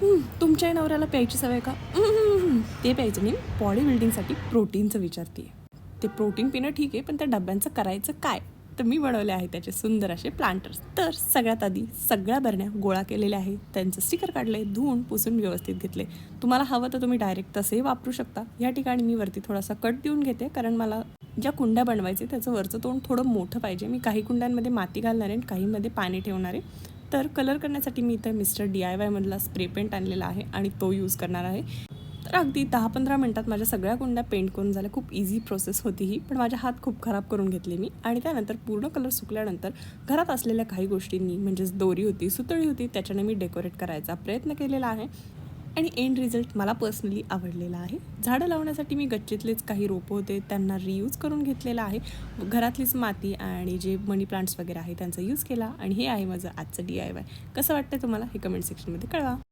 तुमच्याही नवऱ्याला प्यायची सवय का? ते प्यायचं नाही, बॉडी बिल्डिंगसाठी प्रोटीनचं विचारते. ते प्रोटीन पिणं ठीक आहे, पण त्या डब्यांचं करायचं काय? तर मी बनवले आहे त्याचे सुंदर असे प्लांटर्स. तर सगळ्यात आधी सगळ्या बरण्या गोळा केलेल्या आहे, त्यांचं स्टिकर काढले, धुवून पुसून व्यवस्थित घेतले. तुम्हाला हवं तर तुम्ही डायरेक्ट तसेही वापरू शकता. या ठिकाणी मी वरती थोडासा कट देऊन घेते, कारण मला ज्या कुंड्या बनवायचे त्याचं वरचं तोंड थोडं मोठं पाहिजे. मी काही कुंड्यांमध्ये माती घालणार आहे, काहीमध्ये पाणी ठेवणार आहे. तर कलर करण्यासाठी मी इथं मिस्टर DIY मधला स्प्रे पेंट आणलेला आहे आणि तो यूज करणार आहे. तर अगदी 10-15 मिनटात माझ्या सगळ्या कुंड्या पेंट करून झाल्या. खूप इझी प्रोसेस होती ही, पण माझे हात खूप खराब करून घेतले मी. आणि त्यानंतर पूर्ण कलर सुकल्यानंतर घरात असलेल्या काही गोष्टींनी, म्हणजेच दोरी होती, सुतळी होती, त्याच्याने मी डेकोरेट करायचा प्रयत्न केलेला आहे. आणि एंड रिझल्ट मला पर्सनली आवडलेला आहे. झाडं लावण्यासाठी मी गच्चीतलेच काही रोपं होते त्यांना रियूज करून घेतलेलं आहे. घरातलीच माती आणि जे मनी प्लांट्स वगैरे आहे त्यांचा यूज केला. आणि हे आहे माझं आजचं DIY. कसं वाटतं तुम्हाला हे कमेंट सेक्शनमध्ये कळवा.